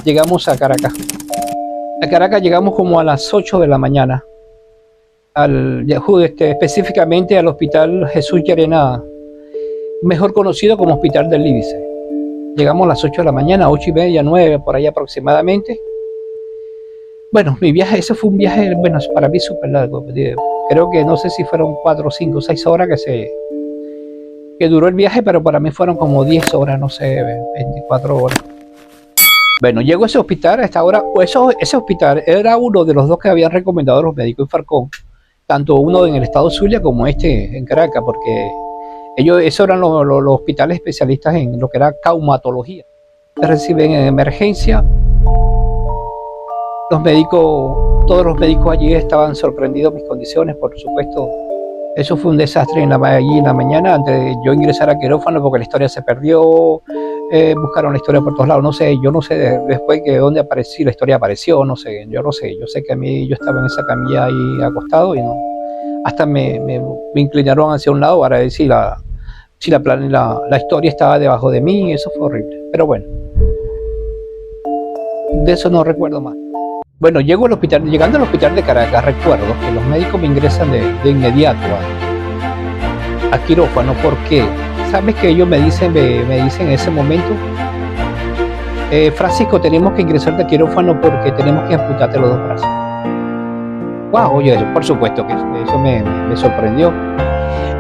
llegamos a Caracas. A Caracas llegamos como a las 8 de la mañana, específicamente al Hospital Jesús Llerena, mejor conocido como Hospital del Lídice. Llegamos a las 8 de la mañana, 8:30, 9, por ahí aproximadamente. Bueno, mi viaje, ese fue un viaje, bueno, para mí súper largo. Creo que no sé si fueron 4, 5, 6 horas que duró el viaje, pero para mí fueron como 10 horas, no sé, 24 horas. Bueno, llego a ese hospital a esta hora. Ese hospital era uno de los dos que habían recomendado los médicos en Falcón, tanto uno en el estado Zulia como este en Caracas, porque esos eran los hospitales especialistas en lo que era traumatología. Reciben en emergencia. Todos los médicos allí estaban sorprendidos de mis condiciones, por supuesto. Eso fue un desastre allí en la mañana, antes de yo ingresar a quirófano, porque la historia se perdió. Buscaron la historia por todos lados, no sé, yo no sé después que dónde apareció, la historia apareció, no sé, yo no sé, yo sé que yo estaba en esa camilla ahí acostado y no, hasta me inclinaron hacia un lado para ver si la historia estaba debajo de mí, y eso fue horrible, pero bueno, de eso no recuerdo más. Bueno, llegando al hospital de Caracas, recuerdo que los médicos me ingresan de inmediato a quirófano, porque ¿sabes que ellos me dicen en ese momento? Francisco, tenemos que ingresar de quirófano porque tenemos que amputarte los 2 brazos. Wow, oye, por supuesto que eso me sorprendió.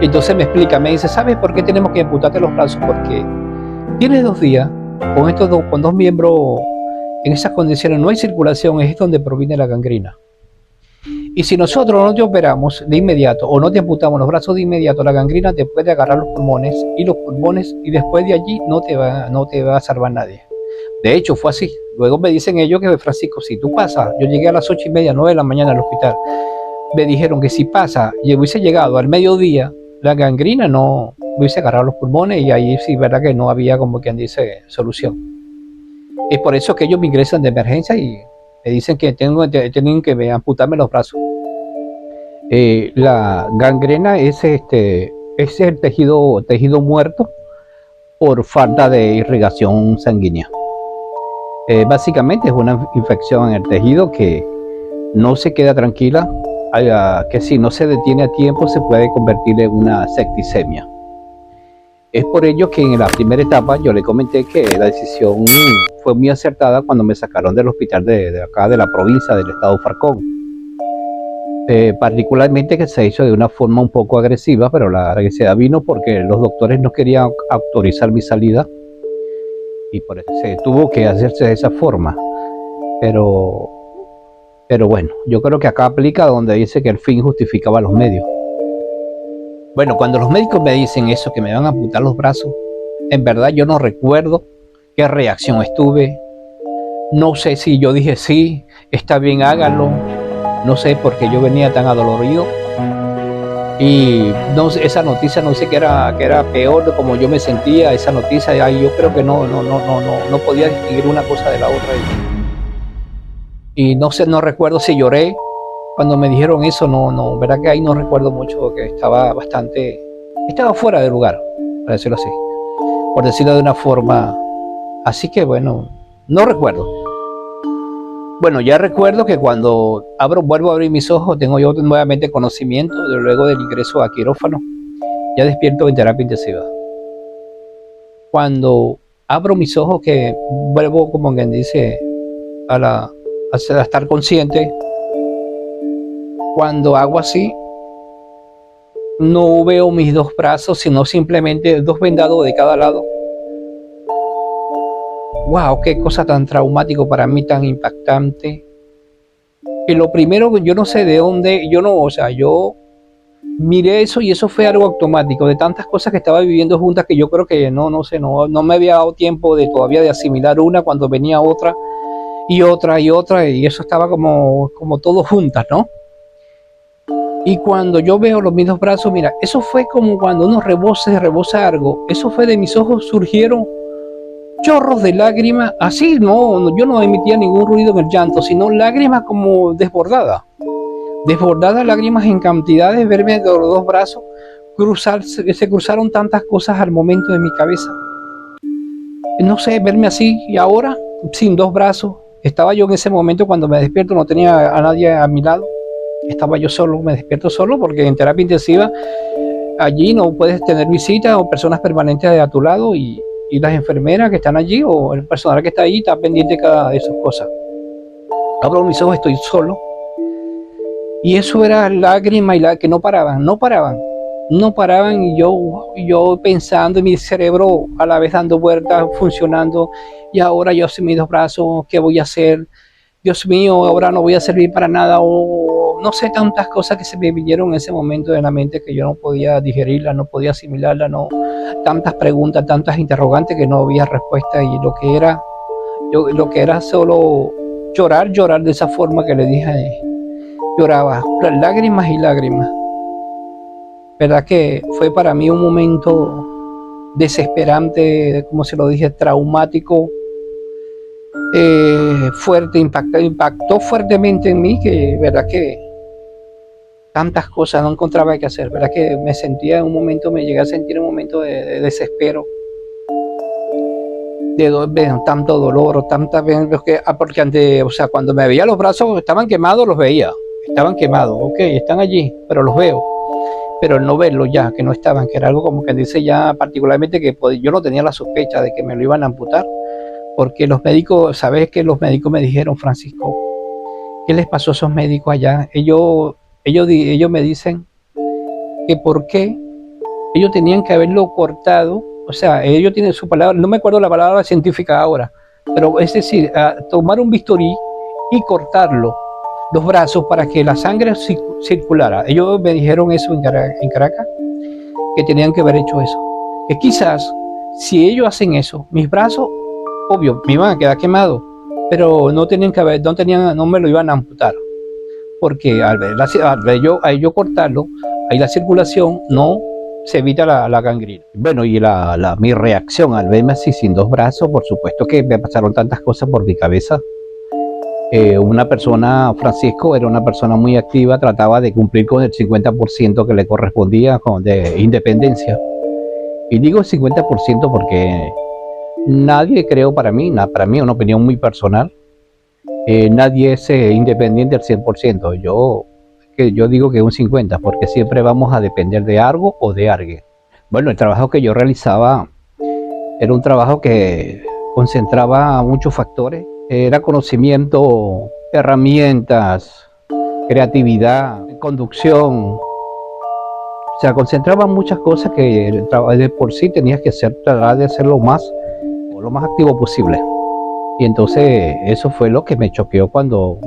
Entonces me explica, me dice, ¿sabes por qué tenemos que amputarte los brazos? Porque tienes 2 días con 2 miembros en esas condiciones, no hay circulación, es donde proviene la gangrina. Y si nosotros no te operamos de inmediato o no te amputamos los brazos de inmediato, la gangrina te puede agarrar los pulmones y después de allí no te va a salvar nadie. De hecho fue así. Luego me dicen ellos que, Francisco, si tú pasas, yo llegué a las 8:30, 9 de la mañana al hospital, me dijeron que si pasa y hubiese llegado al mediodía, la gangrina no hubiese agarrado los pulmones y ahí sí, verdad que no había, como quien dice, solución. Es por eso que ellos me ingresan de emergencia y me dicen que tienen que amputarme los brazos. La gangrena es el tejido muerto por falta de irrigación sanguínea. Básicamente es una infección en el tejido que no se queda tranquila, que si no se detiene a tiempo se puede convertir en una septicemia. Es por ello que en la primera etapa yo le comenté que la decisión fue muy acertada cuando me sacaron del hospital de acá, de la provincia del estado Falcón. Particularmente que se hizo de una forma un poco agresiva, pero la agresividad vino porque los doctores no querían autorizar mi salida y por eso se tuvo que hacerse de esa forma. Pero bueno, yo creo que acá aplica donde dice que el fin justificaba los medios. Bueno, cuando los médicos me dicen eso, que me van a amputar los brazos, en verdad yo no recuerdo qué reacción estuve. No sé si yo dije sí, está bien, háganlo. No sé, porque yo venía tan adolorido. Y no sé, esa noticia no sé que era peor de como yo me sentía, esa noticia, yo creo que no podía distinguir una cosa de la otra. Y no sé, no recuerdo si lloré cuando me dijeron eso, verdad que ahí no recuerdo mucho, porque estaba fuera de lugar, para decirlo así, por decirlo de una forma. Así que bueno, no recuerdo. Bueno, ya recuerdo que cuando vuelvo a abrir mis ojos, tengo yo nuevamente conocimiento luego del ingreso a quirófano, ya despierto en terapia intensiva. Cuando abro mis ojos, que vuelvo, como quien dice, a estar consciente, cuando hago así, no veo mis 2 brazos, sino simplemente 2 vendados de cada lado. Wow, qué cosa tan traumático para mí, tan impactante. Y lo primero, yo no sé de dónde, yo miré eso y eso fue algo automático, de tantas cosas que estaba viviendo juntas que yo creo que no me había dado tiempo todavía de asimilar una cuando venía otra y otra y otra, y eso estaba como todo juntas, ¿no? Y cuando yo veo los mismos brazos, mira, eso fue como cuando uno rebosa algo. Eso fue de mis ojos, surgieron chorros de lágrimas, así, yo no emitía ningún ruido en el llanto, sino lágrimas como desbordadas lágrimas en cantidades, verme de los 2 brazos, se cruzaron tantas cosas al momento de mi cabeza. No sé, verme así, y ahora sin dos brazos. Estaba yo en ese momento cuando me despierto, no tenía a nadie a mi lado. Estaba yo solo, me despierto solo porque en terapia intensiva allí no puedes tener visitas o personas permanentes a tu lado y las enfermeras que están allí o el personal que está ahí está pendiente de cada de esas cosas. Abro mis ojos, estoy solo. Y eso era lágrimas y que no paraban y yo pensando en mi cerebro a la vez dando vueltas, funcionando, y ahora yo sin mis dos brazos, ¿qué voy a hacer? Dios mío, ahora no voy a servir para nada, o no sé, tantas cosas que se me vinieron en ese momento en la mente que yo no podía digerirlas, no podía asimilarlas, no, tantas preguntas, tantas interrogantes que no había respuesta, y lo que era solo llorar de esa forma que le dije, lloraba, lágrimas y lágrimas. Verdad que fue para mí un momento desesperante, como se lo dije, traumático, fuerte, impactó fuertemente en mí, que verdad que tantas cosas no encontraba qué hacer, verdad que me sentía en un momento, me llegué a sentir un momento de desespero, de tanto dolor o tanta porque antes, o sea, cuando me veía los brazos estaban quemados, los veía, estaban quemados, ok, están allí, pero los veo. Pero el no verlo ya, que no estaban, que era algo como que dice ya particularmente que yo no tenía la sospecha de que me lo iban a amputar, porque los médicos, ¿sabes que los médicos me dijeron, Francisco? ¿Qué les pasó a esos médicos allá? Ellos me dicen que por qué ellos tenían que haberlo cortado, o sea, ellos tienen su palabra, no me acuerdo la palabra científica ahora, pero es decir, tomar un bisturí y cortarlo, los brazos, para que la sangre circulara. Ellos me dijeron eso en Caracas, que tenían que haber hecho eso. Que quizás, si ellos hacen eso, mis brazos, obvio, me iban a quedar quemados, pero no me lo iban a amputar. Porque al ver yo cortarlo, ahí la circulación no se evita la gangrena. Bueno, y mi reacción al verme así sin dos brazos, por supuesto que me pasaron tantas cosas por mi cabeza. Francisco era una persona muy activa, trataba de cumplir con el 50% que le correspondía de independencia. Y digo el 50% porque nadie, creo, para mí una opinión muy personal, nadie es independiente al 100%. Yo digo que un 50%, porque siempre vamos a depender de algo o de alguien. Bueno, el trabajo que yo realizaba era un trabajo que concentraba muchos factores. Era conocimiento, herramientas, creatividad, conducción. O sea, concentraba muchas cosas que de por sí tenías que tratar de hacer lo más activo posible. Y entonces eso fue lo que me choqueó cuando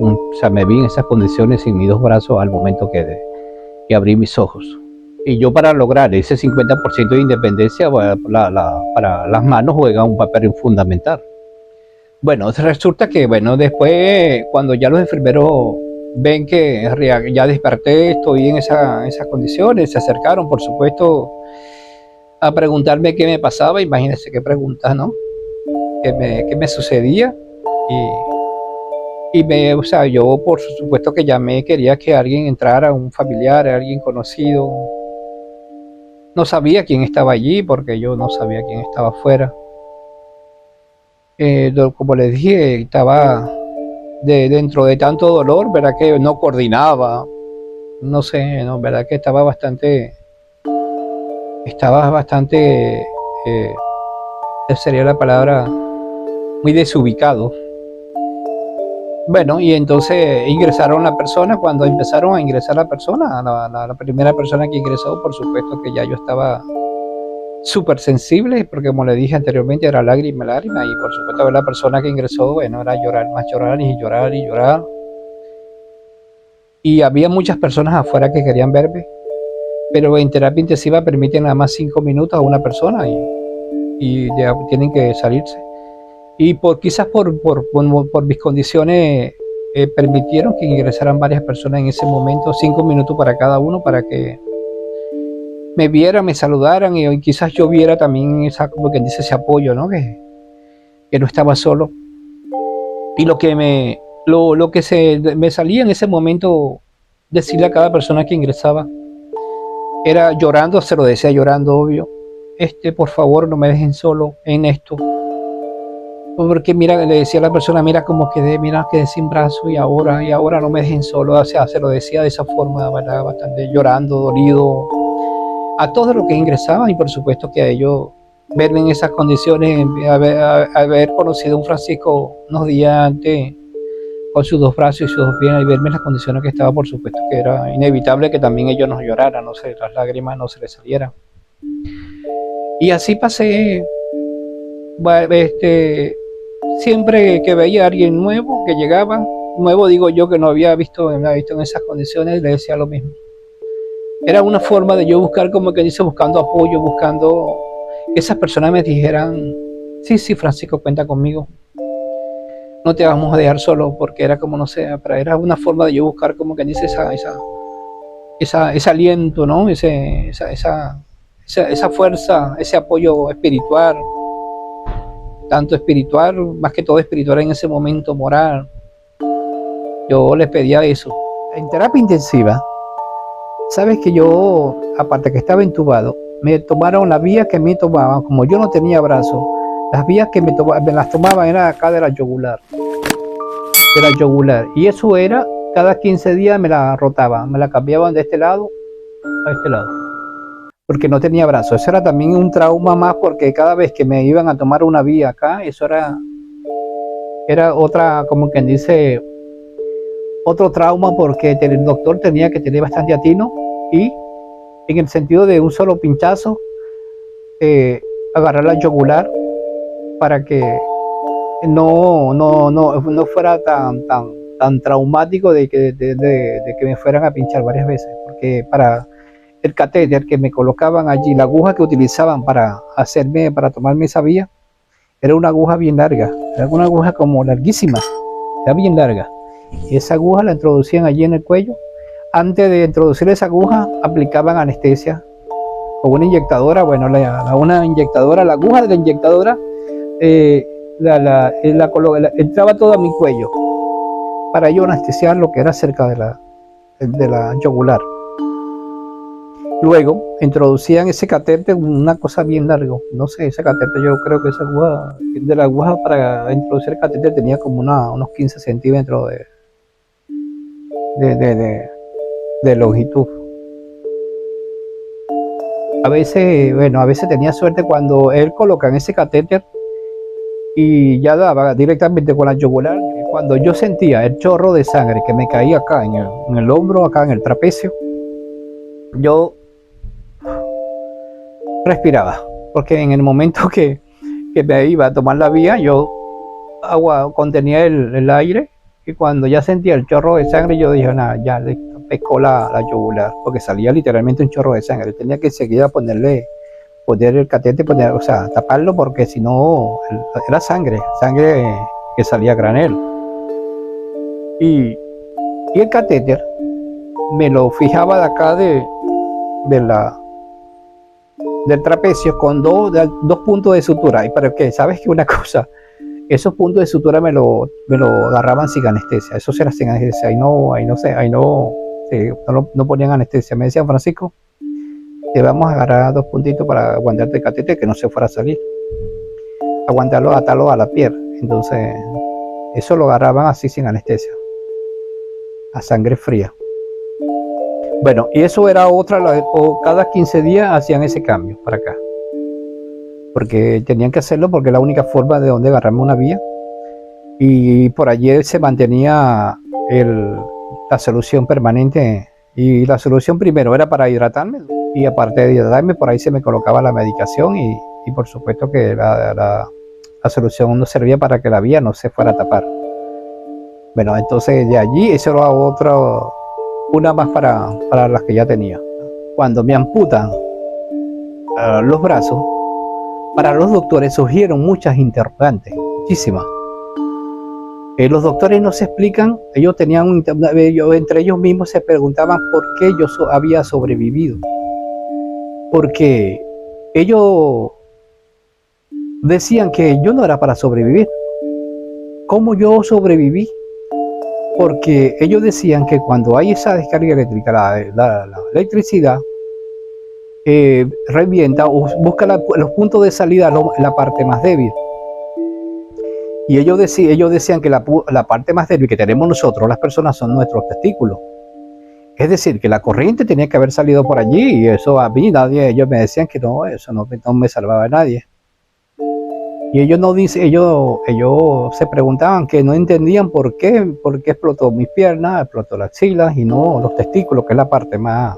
me vi en esas condiciones sin mis dos brazos al momento que abrí mis ojos. Y yo, para lograr ese 50% de independencia, para las manos juega un papel fundamental. Bueno, resulta que, después, cuando ya los enfermeros ven que ya desperté, estoy en esas condiciones, se acercaron, por supuesto, a preguntarme qué me pasaba. Imagínense qué preguntas, ¿no? ¿Qué me sucedía? O sea, yo, por supuesto, que llamé, quería que alguien entrara, un familiar, alguien conocido. No sabía quién estaba allí, porque yo no sabía quién estaba afuera. Como les dije, estaba dentro de tanto dolor, verdad que no coordinaba, no sé, no, verdad que estaba bastante, sería la palabra, muy desubicado. Bueno, y entonces ingresaron la persona. Cuando empezaron a ingresar la persona, la primera persona que ingresó, por supuesto que ya yo estaba súper sensible, porque como le dije anteriormente, era lágrima, y por supuesto la persona que ingresó, era llorar y llorar. Y había muchas personas afuera que querían verme, pero en terapia intensiva permiten nada más 5 minutos a una persona y ya tienen que salirse. Y quizás por mis condiciones permitieron que ingresaran varias personas en ese momento, 5 minutos para cada uno, para que me vieran, me saludaran, y quizás yo viera también como quien dice, ese apoyo, ¿no? Que no estaba solo. Y lo que me salía en ese momento decirle a cada persona que ingresaba era llorando, se lo decía llorando, obvio, por favor, no me dejen solo en esto. Porque mira, le decía a la persona, mira, quedé sin brazo y ahora no me dejen solo. O sea, se lo decía de esa forma, ¿verdad? Bastante llorando, dolido, a todos los que ingresaban y por supuesto que a ellos verme en esas condiciones, haber conocido a un Francisco unos días antes con sus dos brazos y sus dos piernas y verme en las condiciones que estaba, por supuesto que era inevitable que también ellos nos lloraran, no sé, las lágrimas no se les salieran. Y así pasé, siempre que veía a alguien nuevo que llegaba, nuevo digo yo que no había visto en esas condiciones, le decía lo mismo. Era una forma de yo buscar, como que dice, buscando apoyo, buscando que esas personas me dijeran, sí, Francisco, cuenta conmigo, no te vamos a dejar solo, porque era como, no sé, era una forma de yo buscar, como que dice, ese aliento, ¿no? Esa fuerza, ese apoyo espiritual, tanto espiritual, más que todo espiritual en ese momento, moral. Yo les pedía eso. En terapia intensiva, sabes que yo, aparte que estaba entubado, me tomaron la vía que me tomaban, como yo no tenía brazo, las vías que me las tomaban era acá de la yugular. Y eso era, cada 15 días me la rotaban, me la cambiaban de este lado a este lado, porque no tenía brazo. Eso era también un trauma más, porque cada vez que me iban a tomar una vía acá, eso era otra, como quien dice, otro trauma, porque el doctor tenía que tener bastante atino y en el sentido de un solo pinchazo agarrar la yugular para que no fuera tan traumático de que me fueran a pinchar varias veces, porque para el catéter que me colocaban allí, la aguja que utilizaban para tomarme esa vía, era una aguja bien larga, era una aguja como larguísima, era bien larga, y esa aguja la introducían allí en el cuello. Antes de introducir esa aguja, aplicaban anestesia con una inyectadora. Bueno, la aguja de la inyectadora entraba todo a mi cuello para yo anestesiar lo que era cerca de la yugular. Luego introducían ese catéter, una cosa bien largo, no sé, ese catéter, yo creo que esa aguja, de la aguja para introducir el catéter tenía como unos 15 centímetros de longitud. A veces tenía suerte cuando él coloca en ese catéter y ya daba directamente con la yugular. Cuando yo sentía el chorro de sangre que me caía acá en el hombro, acá en el trapecio, yo respiraba, porque en el momento que me iba a tomar la vía, yo contenía el aire, y cuando ya sentía el chorro de sangre, yo dije, nada, ya le pescó la yugular, porque salía literalmente un chorro de sangre. Tenía que enseguida poner el catéter, o sea, taparlo, porque si no, era sangre que salía a granel. Y el catéter me lo fijaba de acá del trapecio con dos puntos de sutura. Y para que, ¿sabes qué? Una cosa, esos puntos de sutura me lo agarraban sin anestesia. Eso era sin anestesia. Ahí no ponían anestesia. Me decían, Francisco, te vamos a agarrar 2 puntitos para aguantarte el catéter, que no se fuera a salir. Atarlo a la piel. Entonces, eso lo agarraban así sin anestesia, a sangre fría. Bueno, y eso era cada 15 días hacían ese cambio para acá, porque tenían que hacerlo, porque es la única forma de donde agarrarme una vía, y por allí se mantenía la solución permanente, y la solución primero era para hidratarme, y aparte de hidratarme, por ahí se me colocaba la medicación, y por supuesto que la solución no servía para que la vía no se fuera a tapar. Bueno, entonces de allí eso era una más para las que ya tenía. Cuando me amputan los brazos, para los doctores surgieron muchas interrogantes, muchísimas. Los doctores no se explican, ellos tenían entre ellos mismos se preguntaban por qué yo había sobrevivido. Porque ellos decían que yo no era para sobrevivir. ¿Cómo yo sobreviví? Porque ellos decían que cuando hay esa descarga eléctrica, la electricidad revienta o busca los puntos de salida, la parte más débil. Y ellos decían que la parte más débil que tenemos nosotros, las personas, son nuestros testículos. Es decir, que la corriente tenía que haber salido por allí, y eso a mí ellos me decían que no, eso no me salvaba a nadie. Y ellos se preguntaban, que no entendían por qué explotó mis piernas, explotó las axilas y no los testículos, que es la parte más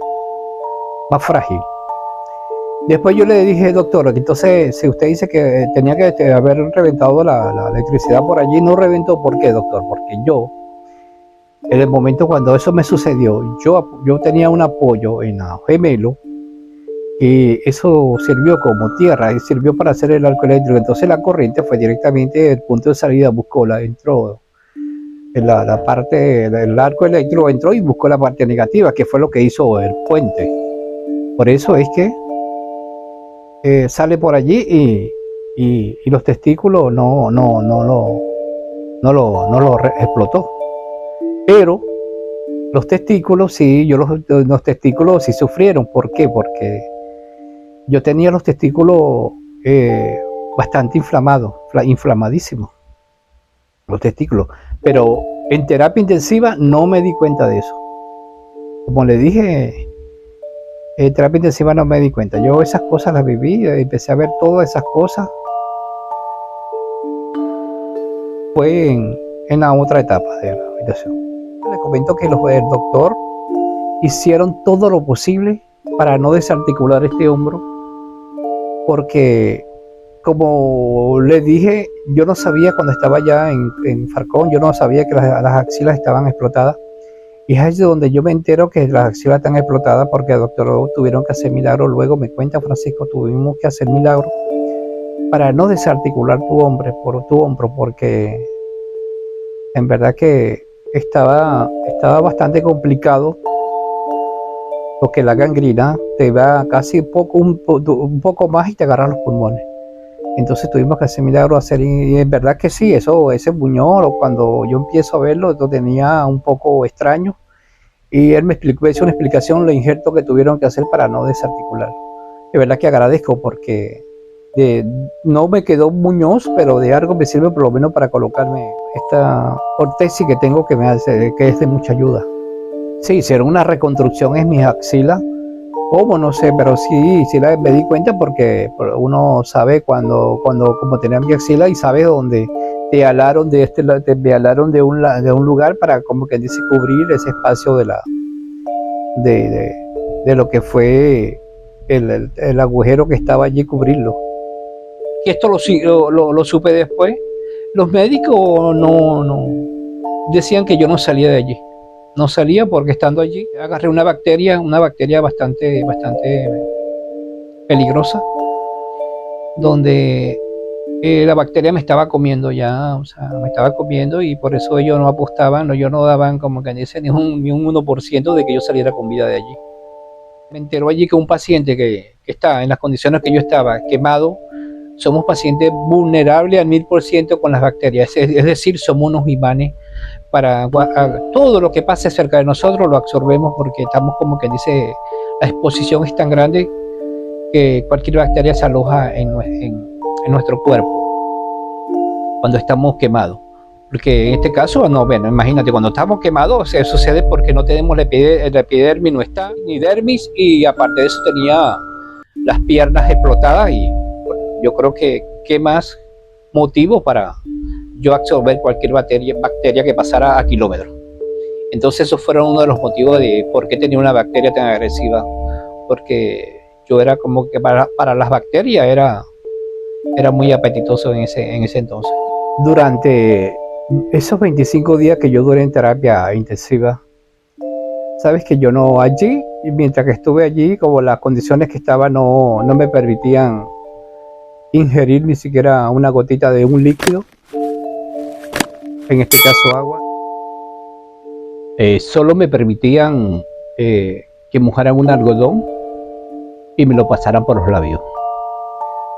frágil. Después yo le dije, doctor, entonces si usted dice que tenía que haber reventado la electricidad por allí, no reventó, ¿por qué, doctor? Porque yo, en el momento cuando eso me sucedió, yo tenía un apoyo en el gemelo, y eso sirvió como tierra y sirvió para hacer el arco eléctrico. Entonces la corriente fue directamente del punto de salida, entró en la parte del arco eléctrico, entró y buscó la parte negativa, que fue lo que hizo el puente. Por eso es que sale por allí y los testículos no lo explotó. Pero los testículos sí, los testículos sí sufrieron. ¿Por qué? Porque yo tenía los testículos bastante inflamadísimos, los testículos. Pero en terapia intensiva no me di cuenta de eso. Como le dije, en terapia intensiva no me di cuenta. Yo esas cosas las viví, empecé a ver todas esas cosas. Fue en la otra etapa de la habitación. Les comento que el doctor hicieron todo lo posible para no desarticular este hombro, porque, como les dije, yo no sabía cuando estaba ya en Falcón, yo no sabía que las axilas estaban explotadas. Y es ahí donde yo me entero que las axilas están explotadas, porque el doctor tuvieron que hacer milagros. Luego me cuenta Francisco, tuvimos que hacer milagros para no desarticular tu hombro, porque en verdad que estaba bastante complicado, porque la gangrina te va casi un poco más y te agarran los pulmones. Entonces tuvimos que hacer milagros, y en verdad que sí, ese buñol, cuando yo empiezo a verlo, lo tenía un poco extraño, y él me hizo una explicación, los injertos que tuvieron que hacer para no desarticularlo. De verdad que agradezco, porque no me quedó un muñoz, pero de algo me sirve por lo menos para colocarme esta ortesis que tengo, que es de mucha ayuda. Sí, hicieron una reconstrucción en mis axilas. ¿Cómo? No sé, pero sí me di cuenta, porque uno sabe como tenía mi axila, y sabe dónde te alaron de un lugar para, como que dice, cubrir ese espacio de lo que fue el agujero que estaba allí, cubrirlo. Y esto lo supe después. Los médicos no decían que yo no salía de allí. No salía, porque estando allí agarré una bacteria bastante peligrosa, donde la bacteria me estaba comiendo ya, me estaba comiendo, y por eso ellos no apostaban, ellos no daban, como que dice, ni un 1% de que yo saliera con vida de allí. Me enteró allí que un paciente que está en las condiciones que yo estaba, quemado, somos pacientes vulnerables al 1000% con las bacterias, es decir, somos unos imanes. Para todo lo que pase cerca de nosotros lo absorbemos, porque estamos, como que dice, la exposición es tan grande que cualquier bacteria se aloja en nuestro cuerpo cuando estamos quemados. Porque en este caso, imagínate, cuando estamos quemados se sucede porque no tenemos la epidermis, no está, ni dermis, y aparte de eso tenía las piernas explotadas, y bueno, yo creo que qué más motivo para yo absorber cualquier bacteria que pasara a kilómetros. Entonces esos fueron uno de los motivos de por qué tenía una bacteria tan agresiva, porque yo era como que para las bacterias era muy apetitoso en ese entonces. Durante esos 25 días que yo duré en terapia intensiva, sabes que yo mientras que estuve allí, como las condiciones que estaba no me permitían ingerir ni siquiera una gotita de un líquido, en este caso agua. Solo me permitían que mojaran un algodón y me lo pasaran por los labios.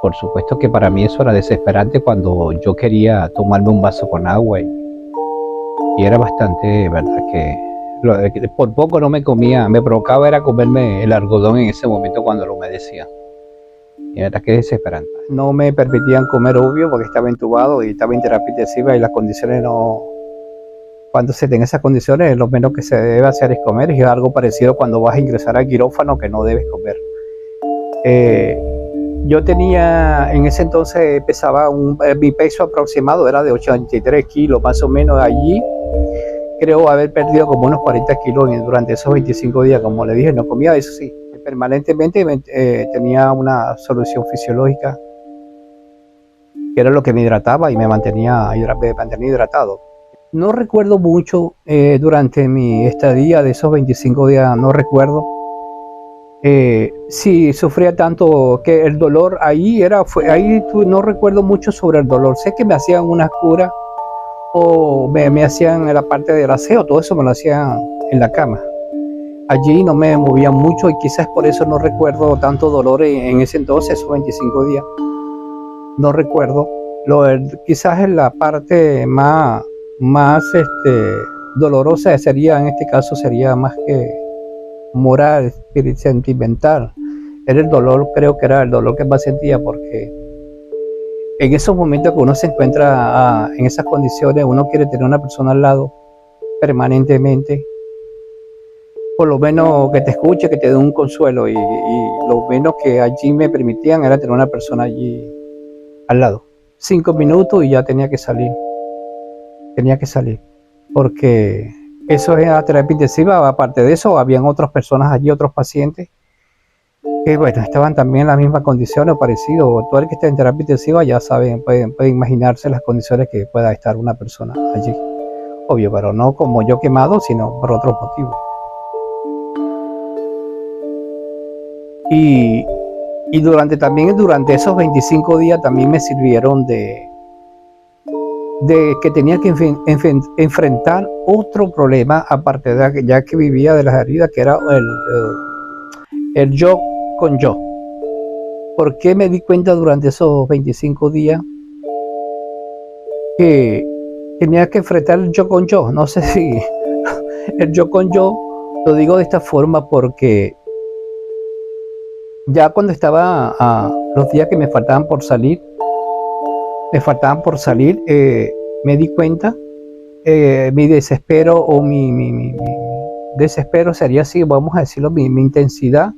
Por supuesto que para mí eso era desesperante cuando yo quería tomarme un vaso con agua, y era bastante, verdad, que por poco no me comía, me provocaba era comerme el algodón en ese momento cuando lo humedecía. y la verdad que es desesperante. No me permitían comer, obvio, porque estaba intubado y estaba en terapia intensiva y las condiciones no... Cuando se tenga esas condiciones, lo menos que se debe hacer es comer, y es algo parecido cuando vas a ingresar al quirófano, que no debes comer. Yo tenía, en ese entonces pesaba, mi peso aproximado era de 83 kilos, más o menos. Allí creo haber perdido como unos 40 kilos durante esos 25 días. Como le dije, no comía, eso sí, permanentemente tenía una solución fisiológica, que era lo que me hidrataba y me mantenía hidratado. No recuerdo mucho durante mi estadía de esos 25 días, no recuerdo si sufría tanto, que el dolor ahí no recuerdo mucho sobre el dolor. Sé que me hacían unas curas o me hacían en la parte del aseo, todo eso me lo hacían en la cama. Allí no me movían mucho y quizás por eso no recuerdo tanto dolor en ese entonces, esos 25 días. No recuerdo. Quizás en la parte más dolorosa sería, en este caso, sería más que moral, sentimental. Era el dolor, creo que era el dolor que más sentía, porque en esos momentos que uno se encuentra en esas condiciones, uno quiere tener una persona al lado permanentemente, por lo menos que te escuche, que te dé un consuelo, y lo menos que allí me permitían era tener una persona allí al lado. 5 minutos y ya tenía que salir, porque eso es la terapia intensiva. Aparte de eso, habían otras personas allí, otros pacientes, que bueno, estaban también en las mismas condiciones o parecido. Todo el que está en terapia intensiva ya saben, pueden imaginarse las condiciones que pueda estar una persona allí. Obvio, pero no como yo quemado, sino por otros motivos. Y durante esos 25 días también me sirvieron de que tenía que enfrentar otro problema, aparte de ya que vivía de las heridas, que era el yo con yo. ¿Por qué me di cuenta durante esos 25 días que tenía que enfrentar el yo con yo? No sé si el yo con yo lo digo de esta forma porque ya cuando estaba los días que me faltaban por salir, me di cuenta, mi desespero o mi desespero sería así, vamos a decirlo, mi intensidad,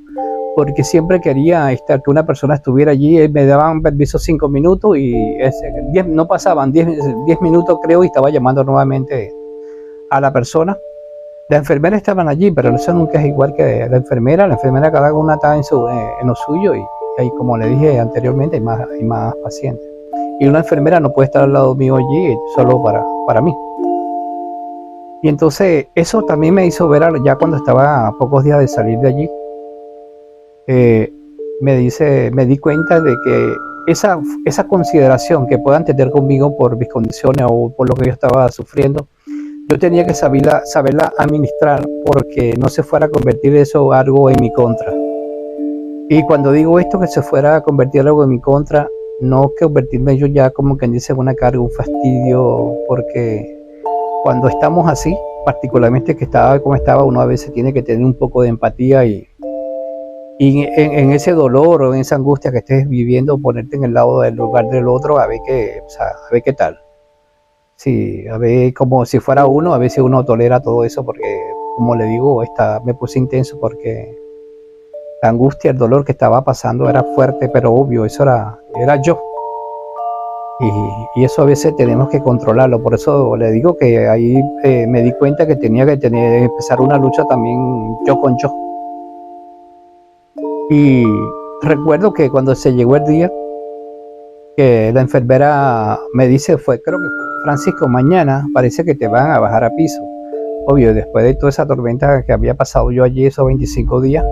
porque siempre quería que una persona estuviera allí. Me daban permiso 5 minutos y no pasaban 10 minutos, creo, y estaba llamando nuevamente a la persona. Las enfermeras estaban allí, pero eso nunca es igual que la enfermera. La enfermera, cada una estaba en lo suyo, y ahí, como le dije anteriormente, hay más pacientes. Y una enfermera no puede estar al lado mío allí solo para mí. Y entonces eso también me hizo ver, ya cuando estaba a pocos días de salir de allí, me di cuenta de que esa consideración que puedan tener conmigo por mis condiciones o por lo que yo estaba sufriendo, yo tenía que saberla administrar, porque no se fuera a convertir eso algo en mi contra. Y cuando digo esto, que se fuera a convertir algo en mi contra, no convertirme yo ya como quien dice una carga, un fastidio, porque cuando estamos así, particularmente que estaba como estaba, uno a veces tiene que tener un poco de empatía y en ese dolor o en esa angustia que estés viviendo, ponerte en el lado del lugar del otro, a ver qué tal. Sí, a ver, como si fuera uno, a ver si uno tolera todo eso, porque como le digo, me puse intenso porque la angustia, el dolor que estaba pasando era fuerte, pero obvio, eso era yo. Y eso a veces tenemos que controlarlo. Por eso le digo que ahí me di cuenta que tenía que empezar una lucha también yo con yo. Y recuerdo que cuando se llegó el día, que la enfermera me dice, creo que fue: Francisco, mañana parece que te van a bajar a piso. Obvio, después de toda esa tormenta que había pasado yo allí esos 25 días,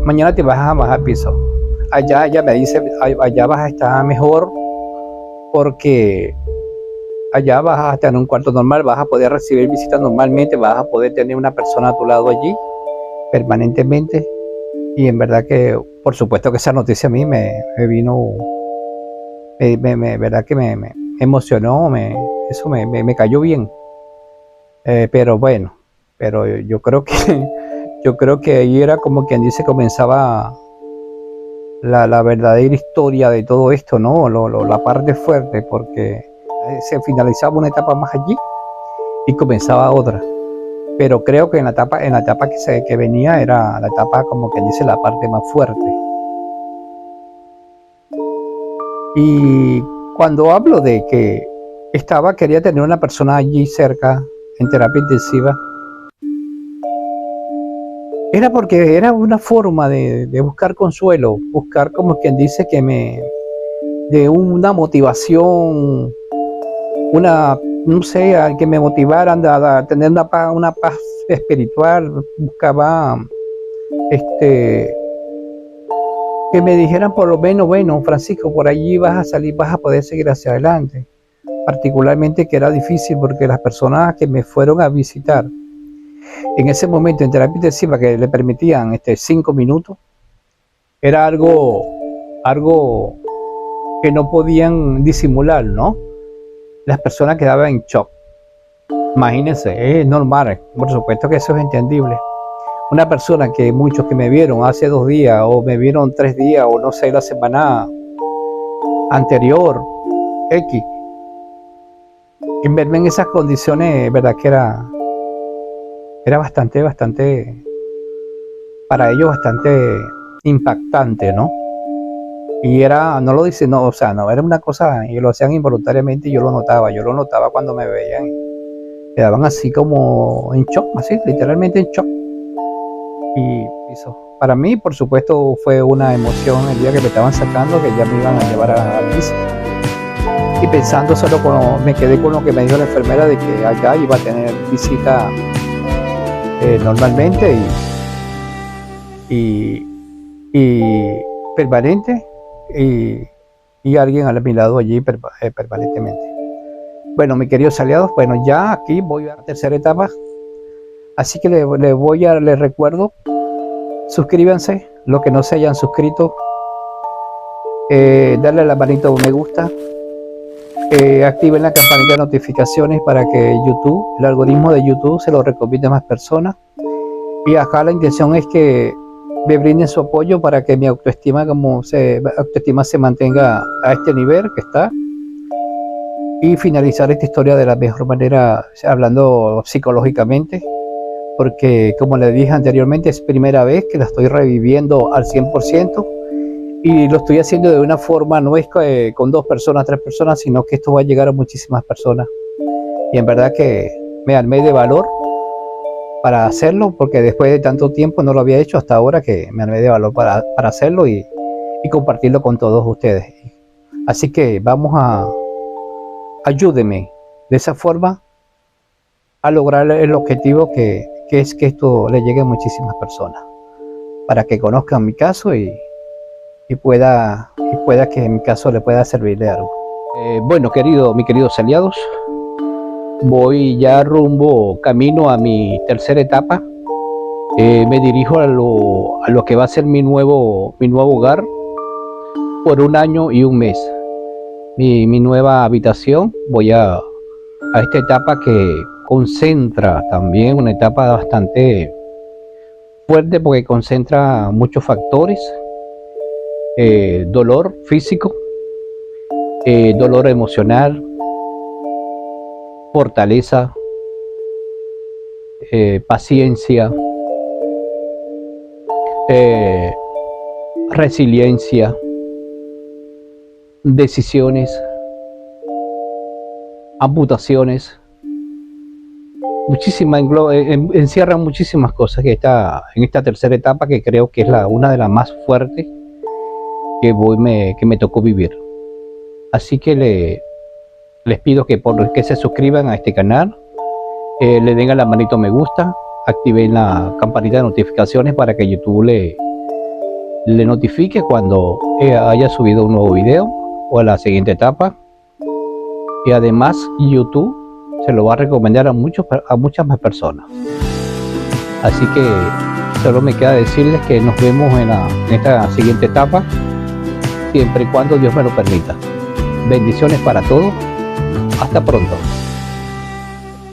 mañana te vas a bajar a piso. Allá ella me dice, allá vas a estar mejor, porque allá vas a estar en un cuarto normal, vas a poder recibir visitas normalmente, vas a poder tener una persona a tu lado allí permanentemente. Y en verdad que, por supuesto que esa noticia a mí me vino, verdad que me emocionó, eso me cayó bien. Pero bueno, yo creo que ahí era como quien dice, comenzaba la verdadera historia de todo esto, ¿no? La parte fuerte, porque se finalizaba una etapa más allí y comenzaba otra. Pero creo que en la etapa que venía era la etapa, como quien dice, la parte más fuerte. Y cuando hablo de que quería tener una persona allí cerca en terapia intensiva, era porque era una forma de buscar consuelo, buscar, como quien dice, de una motivación, no sé, que me motivaran a tener una paz espiritual. Buscaba que me dijeran por lo menos, bueno, Francisco, por allí vas a salir, vas a poder seguir hacia adelante. Particularmente que era difícil porque las personas que me fueron a visitar en ese momento en terapia intensiva, que le permitían 5 minutos, era algo que no podían disimular, ¿no? Las personas quedaban en shock. Imagínense, es normal, por supuesto que eso es entendible. Una persona que muchos que me vieron hace 2 días, o me vieron 3 días, o no sé, la semana anterior, X, en verme en esas condiciones, verdad que era bastante, para ellos bastante impactante, ¿no? Y no lo dice, no, o sea, no, era una cosa, y lo hacían involuntariamente y yo lo notaba cuando me veían, quedaban así como en shock, así, literalmente en shock. Y eso, para mí, por supuesto, fue una emoción el día que me estaban sacando, que ya me iban a llevar a piso. Y pensando me quedé con lo que me dijo la enfermera de que allá iba a tener visita normalmente y permanente, y alguien a mi lado allí permanentemente. Bueno, mis queridos aliados, bueno, ya aquí voy a la tercera etapa, así que les recuerdo, suscríbanse, los que no se hayan suscrito, darle a la manito me gusta, activen la campanita de notificaciones para que el algoritmo de YouTube se lo recomiende a más personas. Y acá la intención es que me brinden su apoyo para que mi autoestima se mantenga a este nivel que está, y finalizar esta historia de la mejor manera, hablando psicológicamente, porque como les dije anteriormente, es primera vez que la estoy reviviendo al 100%, y lo estoy haciendo de una forma, no es con 2 personas, 3 personas, sino que esto va a llegar a muchísimas personas. Y en verdad que me armé de valor para hacerlo, porque después de tanto tiempo no lo había hecho hasta ahora, que me armé de valor para hacerlo y compartirlo con todos ustedes. Así que ayúdenme de esa forma a lograr el objetivo que es que esto le llegue a muchísimas personas, para que conozcan mi caso y pueda que mi caso le pueda servir de algo. Bueno, mis queridos aliados, voy ya camino a mi tercera etapa. Me dirijo a lo que va a ser mi nuevo hogar por 1 año y 1 mes. Mi nueva habitación. Voy a esta etapa que concentra también, una etapa bastante fuerte, porque concentra muchos factores: dolor físico, dolor emocional, fortaleza, paciencia, resiliencia, decisiones, amputaciones, encierra muchísimas cosas que está en esta tercera etapa, que creo que es una de las más fuertes que me tocó vivir. Así que les pido que se suscriban a este canal, le den a la manito me gusta, activen la campanita de notificaciones para que YouTube le notifique cuando haya subido un nuevo video o a la siguiente etapa. Y además YouTube se lo va a recomendar a muchas más personas. Así que solo me queda decirles que nos vemos en esta siguiente etapa, siempre y cuando Dios me lo permita. Bendiciones para todos. Hasta pronto.